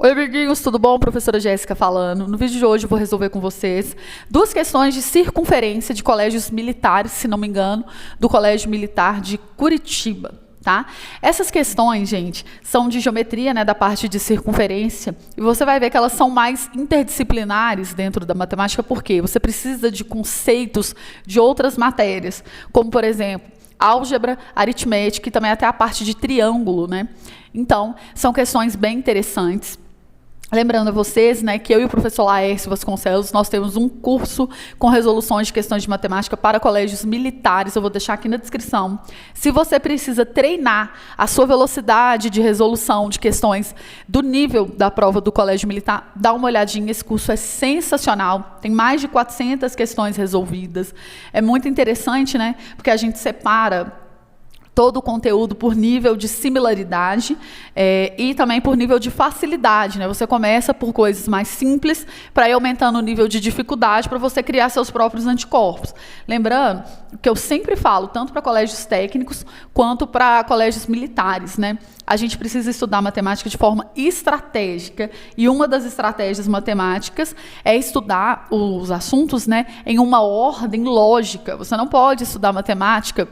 Oi, amiguinhos, tudo bom? Professora Jéssica falando. No vídeo de hoje eu vou resolver com vocês 2 questões de circunferência de colégios militares, se não me engano, do Colégio Militar de Curitiba, tá? Essas questões, gente, são de geometria, né, da parte de circunferência, e você vai ver que elas são mais interdisciplinares dentro da matemática, porque você precisa de conceitos de outras matérias, como, por exemplo, álgebra, aritmética e também até a parte de triângulo, né? Então, são questões bem interessantes. Lembrando a vocês, né, que eu e o professor Laércio Vasconcelos, nós temos um curso com resoluções de questões de matemática para colégios militares, eu vou deixar aqui na descrição. Se você precisa treinar a sua velocidade de resolução de questões do nível da prova do colégio militar, dá uma olhadinha, esse curso é sensacional, tem mais de 400 questões resolvidas. É muito interessante, né, porque a gente separa todo o conteúdo por nível de similaridade e também por nível de facilidade, né? Você começa por coisas mais simples para ir aumentando o nível de dificuldade para você criar seus próprios anticorpos. Lembrando que eu sempre falo, tanto para colégios técnicos quanto para colégios militares, né? A gente precisa estudar matemática de forma estratégica e uma das estratégias matemáticas é estudar os assuntos, né, em uma ordem lógica. Você não pode estudar matemática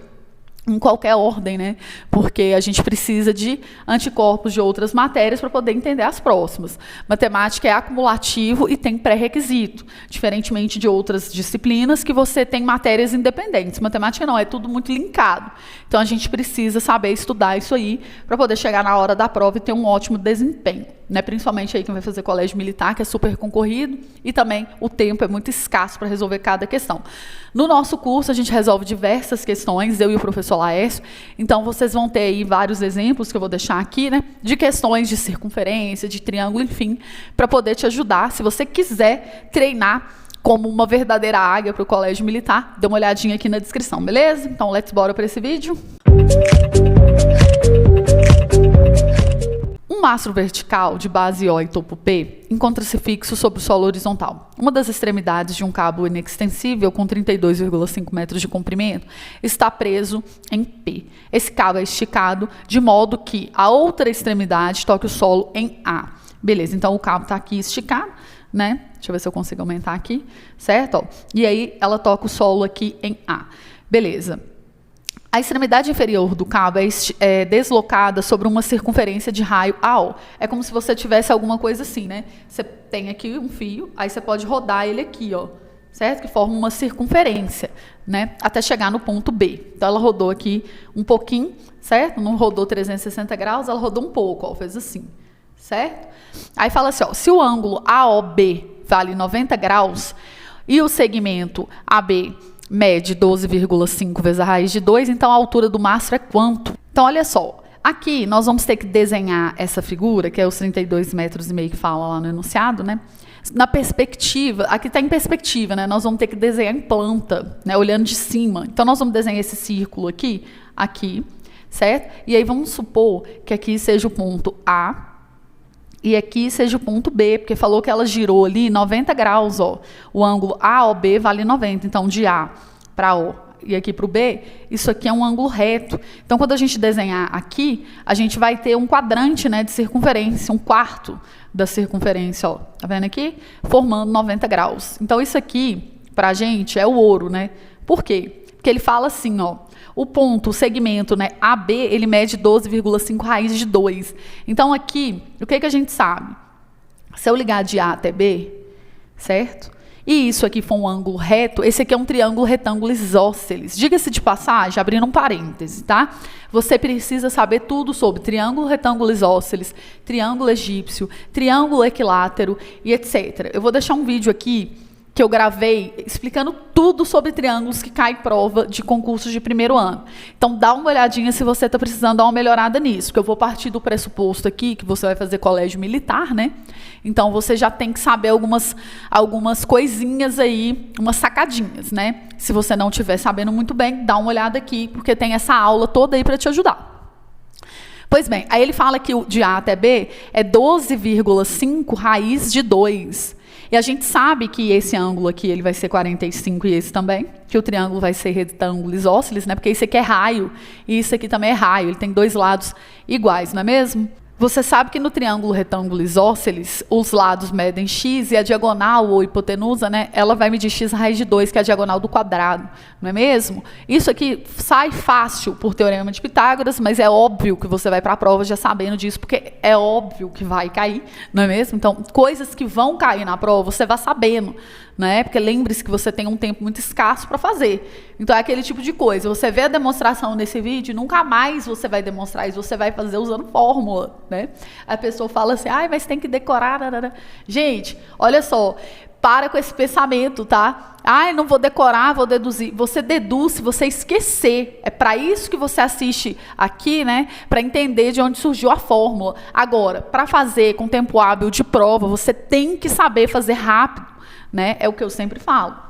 em qualquer ordem, né? Porque a gente precisa de anticorpos de outras matérias para poder entender as próximas. Matemática é acumulativo e tem pré-requisito, diferentemente de outras disciplinas que você tem matérias independentes. Matemática não, é tudo muito linkado. Então a gente precisa saber estudar isso aí para poder chegar na hora da prova e ter um ótimo desempenho, né? Principalmente aí quem vai fazer colégio militar, que é super concorrido, e também o tempo é muito escasso para resolver cada questão. No nosso curso, a gente resolve diversas questões, eu e o professor Laércio, então vocês vão ter aí vários exemplos que eu vou deixar aqui, né, de questões de circunferência, de triângulo, enfim, para poder te ajudar. Se você quiser treinar como uma verdadeira águia para o colégio militar, dê uma olhadinha aqui na descrição, beleza? Então, let's bora para esse vídeo. Um mastro vertical de base O e topo P encontra-se fixo sobre o solo horizontal. Uma das extremidades de um cabo inextensível com 32,5 metros de comprimento está preso em P. Esse cabo é esticado de modo que a outra extremidade toque o solo em A. Beleza, então o cabo está aqui esticado, né? Deixa eu ver se eu consigo aumentar aqui, certo? Ó, e aí ela toca o solo aqui em A. Beleza. A extremidade inferior do cabo é deslocada sobre uma circunferência de raio AO. É como se você tivesse alguma coisa assim, né? Você tem aqui um fio, aí você pode rodar ele aqui, ó, certo? Que forma uma circunferência, né? Até chegar no ponto B. Então, ela rodou aqui um pouquinho, certo? Não rodou 360 graus, ela rodou um pouco, ó, fez assim, certo? Aí fala assim, ó, se o ângulo AOB vale 90 graus e o segmento AB mede 12,5 vezes a raiz de 2, então a altura do mastro é quanto? Então, olha só, aqui nós vamos ter que desenhar essa figura, que é os 32,5 metros que fala lá no enunciado, né? Na perspectiva, aqui está em perspectiva, né? Nós vamos ter que desenhar em planta, né? Olhando de cima. Então, nós vamos desenhar esse círculo aqui, certo? E aí vamos supor que aqui seja o ponto A, e aqui seja o ponto B, porque falou que ela girou ali 90 graus, ó. O ângulo AOB vale 90, então de A para O e aqui para o B, isso aqui é um ângulo reto. Então, quando a gente desenhar aqui, a gente vai ter um quadrante, né, de circunferência, um quarto da circunferência, ó. Tá vendo aqui? Formando 90 graus. Então, isso aqui, para a gente, é o ouro, né? Por quê? Porque ele fala assim, ó, o ponto, o segmento, né, AB, ele mede 12,5 raiz de 2. Então, aqui, o que a gente sabe? Se eu ligar de A até B, certo? E isso aqui for um ângulo reto, esse aqui é um triângulo retângulo isósceles. Diga-se de passagem, abrindo um parêntese, tá? Você precisa saber tudo sobre triângulo retângulo isósceles, triângulo egípcio, triângulo equilátero e etc. Eu vou deixar um vídeo aqui que eu gravei explicando tudo sobre triângulos que cai em prova de concursos de primeiro ano. Então, dá uma olhadinha se você está precisando dar uma melhorada nisso, porque eu vou partir do pressuposto aqui que você vai fazer colégio militar, né? Então, você já tem que saber algumas coisinhas aí, umas sacadinhas, né? Se você não estiver sabendo muito bem, dá uma olhada aqui, porque tem essa aula toda aí para te ajudar. Pois bem, aí ele fala que o de A até B é 12,5 raiz de 2. E a gente sabe que esse ângulo aqui ele vai ser 45 e esse também, que o triângulo vai ser retângulo isósceles, né? Porque esse aqui é raio e isso aqui também é raio, ele tem 2 lados iguais, não é mesmo? Você sabe que no triângulo retângulo isósceles, os lados medem x e a diagonal ou hipotenusa, né, ela vai medir x raiz de 2, que é a diagonal do quadrado, não é mesmo? Isso aqui sai fácil por teorema de Pitágoras, mas é óbvio que você vai para a prova já sabendo disso, porque é óbvio que vai cair, não é mesmo? Então, coisas que vão cair na prova, você vai sabendo, né? Porque lembre-se que você tem um tempo muito escasso para fazer. Então, é aquele tipo de coisa. Você vê a demonstração nesse vídeo, nunca mais você vai demonstrar isso, você vai fazer usando fórmula, né? A pessoa fala assim, ai, mas tem que decorar. Gente, olha só, para com esse pensamento, tá? Ai, não vou decorar, vou deduzir. Você deduz se você esquecer. É para isso que você assiste aqui, né? Para entender de onde surgiu a fórmula. Agora, para fazer com tempo hábil de prova, você tem que saber fazer rápido, né? É o que eu sempre falo.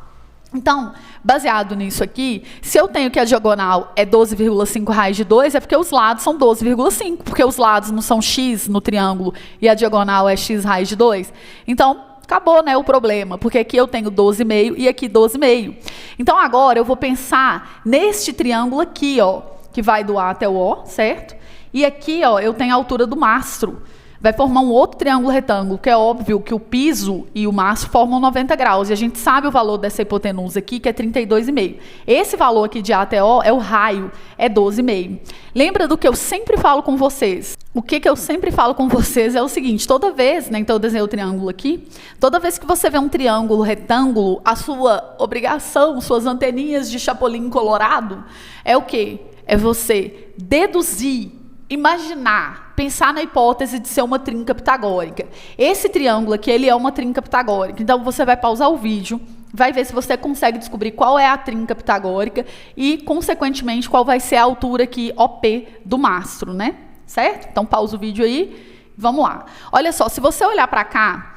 Então, baseado nisso aqui, se eu tenho que a diagonal é 12,5 raiz de 2, é porque os lados são 12,5, porque os lados não são x no triângulo e a diagonal é x raiz de 2. Então, acabou, né, o problema, porque aqui eu tenho 12,5 e aqui 12,5. Então, agora eu vou pensar neste triângulo aqui, ó, que vai do A até o O, certo? E aqui, ó, eu tenho a altura do mastro. Vai formar um outro triângulo retângulo, que é óbvio que o piso e o mastro formam 90 graus. E a gente sabe o valor dessa hipotenusa aqui, que é 32,5. Esse valor aqui de A até O é o raio, é 12,5. Lembra do que eu sempre falo com vocês? O que eu sempre falo com vocês é o seguinte, toda vez, né, então eu desenhei o triângulo aqui, toda vez que você vê um triângulo retângulo, a sua obrigação, suas anteninhas de chapolim colorado, é o quê? É você deduzir, imaginar, pensar na hipótese de ser uma trinca pitagórica. Esse triângulo aqui, ele é uma trinca pitagórica. Então, você vai pausar o vídeo, vai ver se você consegue descobrir qual é a trinca pitagórica e, consequentemente, qual vai ser a altura aqui, OP, do mastro, né? Certo? Então, pausa o vídeo aí, vamos lá. Olha só, se você olhar para cá,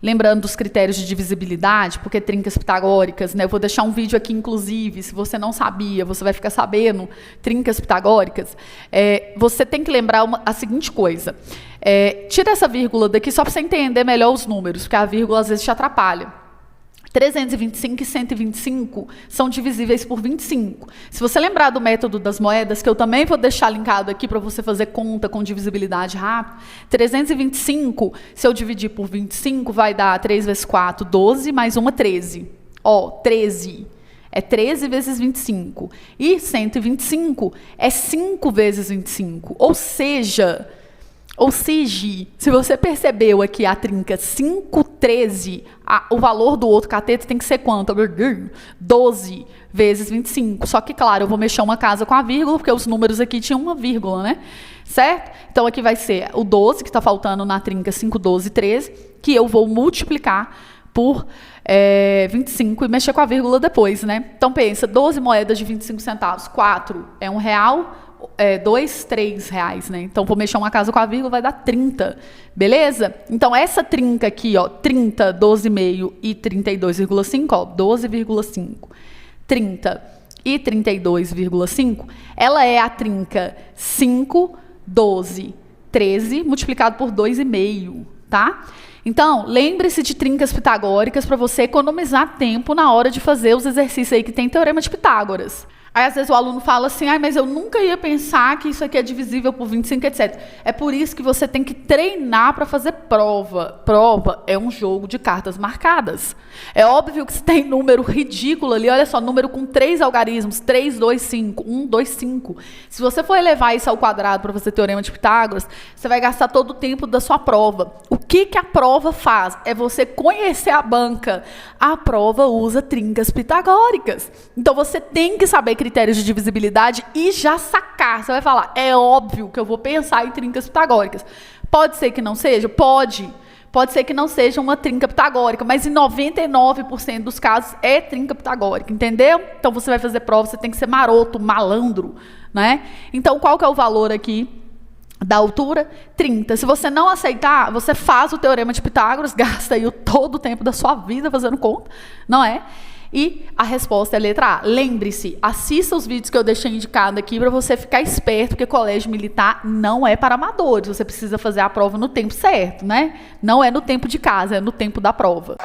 lembrando dos critérios de divisibilidade, porque trincas pitagóricas, né? Eu vou deixar um vídeo aqui, inclusive, se você não sabia, você vai ficar sabendo, trincas pitagóricas. Você tem que lembrar a seguinte coisa. Tira essa vírgula daqui só para você entender melhor os números, porque a vírgula às vezes te atrapalha. 325 e 125 são divisíveis por 25. Se você lembrar do método das moedas, que eu também vou deixar linkado aqui para você fazer conta com divisibilidade rápida, 325, se eu dividir por 25, vai dar 3 vezes 4, 12, mais uma, 13. Ó, 13. É 13 vezes 25. E 125 é 5 vezes 25. Ou seja, se você percebeu aqui a trinca 5, 13, o valor do outro cateto tem que ser quanto? 12 vezes 25. Só que, claro, eu vou mexer uma casa com a vírgula, porque os números aqui tinham uma vírgula, né? Certo? Então, aqui vai ser o 12, que está faltando na trinca 5, 12, 13, que eu vou multiplicar por 25 e mexer com a vírgula depois, né? Então, pensa, 12 moedas de 25 centavos, 4 é R$1, 2, 3 reais, né? Então, vou mexer uma casa com a vírgula, vai dar 30, beleza? Então, essa trinca aqui, ó, 30, 12,5 e 32,5, ó, 12,5, 30 e 32,5, ela é a trinca 5, 12, 13, multiplicado por 2,5, tá? Então, lembre-se de trincas pitagóricas para você economizar tempo na hora de fazer os exercícios aí que tem teorema de Pitágoras. Aí, às vezes, o aluno fala assim, mas eu nunca ia pensar que isso aqui é divisível por 25, etc. É por isso que você tem que treinar para fazer prova. Prova é um jogo de cartas marcadas. É óbvio que se tem número ridículo ali, olha só, número com 3 algarismos, 3, 2, 5, 1, 2, 5. Se você for elevar isso ao quadrado para fazer teorema de Pitágoras, você vai gastar todo o tempo da sua prova. O que a prova faz? É você conhecer a banca. A prova usa trincas pitagóricas. Então, você tem que saber critérios de divisibilidade e já sacar. Você vai falar, é óbvio que eu vou pensar em trincas pitagóricas. Pode ser que não seja? Pode. Pode ser que não seja uma trinca pitagórica, mas em 99% dos casos é trinca pitagórica, entendeu? Então, você vai fazer prova, você tem que ser maroto, malandro, né? Então, qual que é o valor aqui da altura? 30. Se você não aceitar, você faz o teorema de Pitágoras, gasta aí todo o tempo da sua vida fazendo conta, não é? E a resposta é a letra A. Lembre-se, assista os vídeos que eu deixei indicado aqui para você ficar esperto, porque colégio militar não é para amadores. Você precisa fazer a prova no tempo certo, né? Não é no tempo de casa, é no tempo da prova.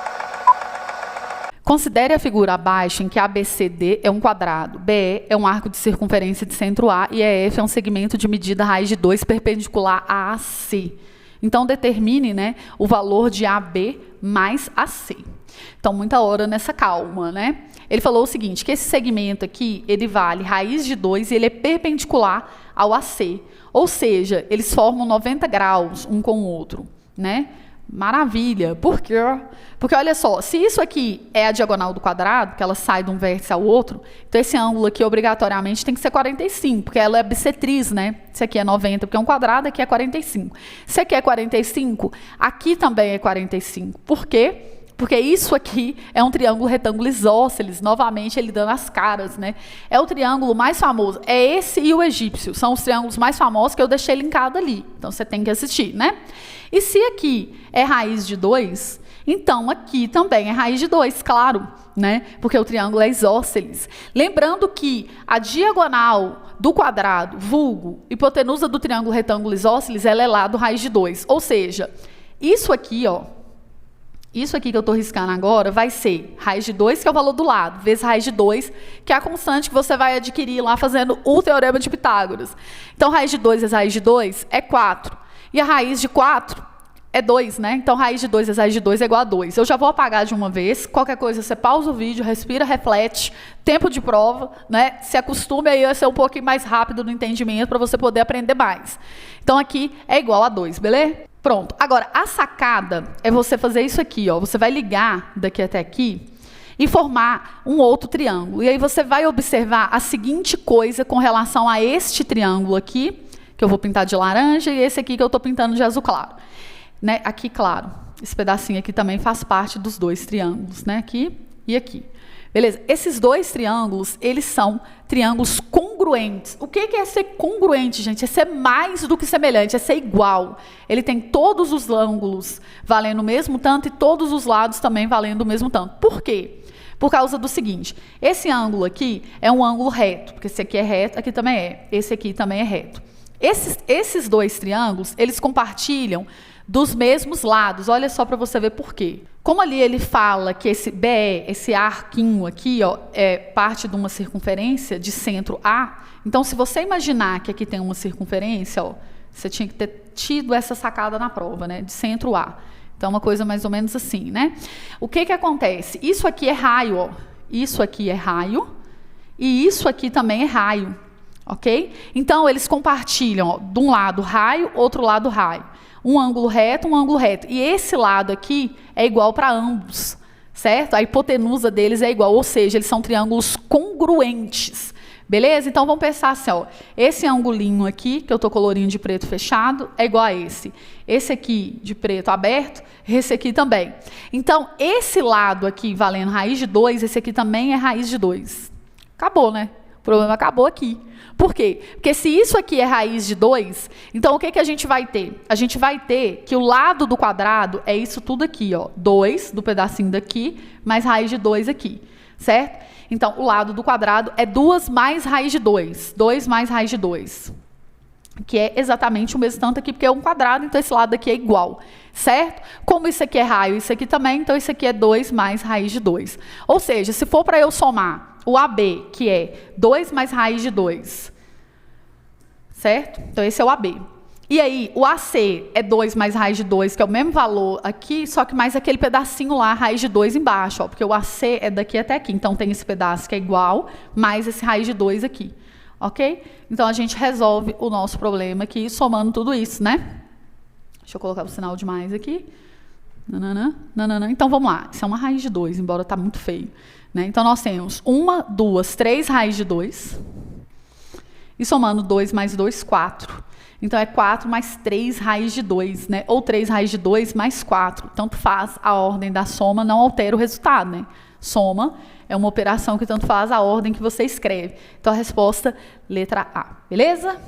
Considere a figura abaixo em que ABCD é um quadrado, BE é um arco de circunferência de centro A e EF é um segmento de medida raiz de 2 perpendicular a AC. Então, determine, né, o valor de AB mais AC. Então, muita hora nessa calma, né? Ele falou o seguinte, que esse segmento aqui, ele vale raiz de 2 e ele é perpendicular ao AC. Ou seja, eles formam 90 graus um com o outro, né? Maravilha. Por quê? Porque, olha só, se isso aqui é a diagonal do quadrado, que ela sai de um vértice ao outro, então esse ângulo aqui, obrigatoriamente, tem que ser 45, porque ela é bissetriz, né? Esse aqui é 90, porque é um quadrado, aqui é 45. Se aqui é 45, aqui também é 45. Por quê? Porque isso aqui é um triângulo retângulo isósceles, novamente ele dando as caras, né? É o triângulo mais famoso, é esse e o egípcio, são os triângulos mais famosos que eu deixei linkado ali. Então, você tem que assistir, né? E se aqui é raiz de 2, então aqui também é raiz de 2, claro, né? Porque o triângulo é isósceles. Lembrando que a diagonal do quadrado, vulgo, hipotenusa do triângulo retângulo isósceles, ela é lá do raiz de 2. Ou seja, isso aqui, ó, isso aqui que eu estou riscando agora vai ser raiz de 2, que é o valor do lado, vezes raiz de 2, que é a constante que você vai adquirir lá fazendo o teorema de Pitágoras. Então, raiz de 2 vezes raiz de 2 é 4. E a raiz de 4 é 2, né? Então, raiz de 2 vezes raiz de 2 é igual a 2. Eu já vou apagar de uma vez. Qualquer coisa, você pausa o vídeo, respira, reflete. Tempo de prova, né? Se acostume aí a ser um pouquinho mais rápido no entendimento para você poder aprender mais. Então, aqui é igual a 2, beleza? Pronto. Agora, a sacada é você fazer isso aqui, ó. Você vai ligar daqui até aqui e formar um outro triângulo. E aí você vai observar a seguinte coisa com relação a este triângulo aqui, que eu vou pintar de laranja, e esse aqui que eu estou pintando de azul claro. Né? Aqui, claro, esse pedacinho aqui também faz parte dos dois triângulos, né? Aqui e aqui. Beleza? Esses dois triângulos, eles são triângulos congruentes. O que é ser congruente, gente? É ser mais do que semelhante, é ser igual. Ele tem todos os ângulos valendo o mesmo tanto e todos os lados também valendo o mesmo tanto. Por quê? Por causa do seguinte, esse ângulo aqui é um ângulo reto, porque esse aqui é reto, aqui também é. Esse aqui também é reto. Esses dois triângulos, eles compartilham dos mesmos lados. Olha só para você ver por quê. Como ali ele fala que esse BE, esse arquinho aqui, ó, é parte de uma circunferência de centro A, então se você imaginar que aqui tem uma circunferência, ó, você tinha que ter tido essa sacada na prova, né, de centro A. Então, uma coisa mais ou menos assim, né? O que acontece? Isso aqui é raio, ó. Isso aqui é raio e isso aqui também é raio. Ok? Então, eles compartilham, ó, de um lado raio, outro lado raio. Um ângulo reto, um ângulo reto. E esse lado aqui é igual para ambos, certo? A hipotenusa deles é igual, ou seja, eles são triângulos congruentes. Beleza? Então, vamos pensar assim, ó, esse angulinho aqui, que eu estou colorinho de preto fechado, é igual a esse. Esse aqui de preto aberto, esse aqui também. Então, esse lado aqui valendo raiz de 2, esse aqui também é raiz de 2. Acabou, né? O problema acabou aqui. Por quê? Porque se isso aqui é raiz de 2, então o que a gente vai ter? A gente vai ter que o lado do quadrado é isso tudo aqui, ó, 2 do pedacinho daqui, mais raiz de 2 aqui, certo? Então, o lado do quadrado é 2 mais raiz de 2, 2 mais raiz de 2, que é exatamente o mesmo tanto aqui, porque é um quadrado, então esse lado aqui é igual, certo? Como isso aqui é raio, isso aqui também, então isso aqui é 2 mais raiz de 2. Ou seja, se for para eu somar o AB, que é 2 mais raiz de 2, certo? Então, esse é o AB. E aí, o AC é 2 mais raiz de 2, que é o mesmo valor aqui, só que mais aquele pedacinho lá, raiz de 2 embaixo, ó, porque o AC é daqui até aqui. Então, tem esse pedaço que é igual, mais esse raiz de 2 aqui. Ok? Então, a gente resolve o nosso problema aqui, somando tudo isso, né? Deixa eu colocar o sinal de mais aqui. Nananã, nananã. Então, vamos lá. Isso é uma raiz de 2, embora tá muito feio. Né? Então, nós temos 1, 2, 3 raiz de 2. E somando 2 mais 2, 4. Então, é 4 mais 3 raiz de 2, né? Ou 3 raiz de 2 mais 4. Tanto faz a ordem da soma, não altera o resultado, né? Soma é uma operação que tanto faz a ordem que você escreve. Então, a resposta, letra A. Beleza?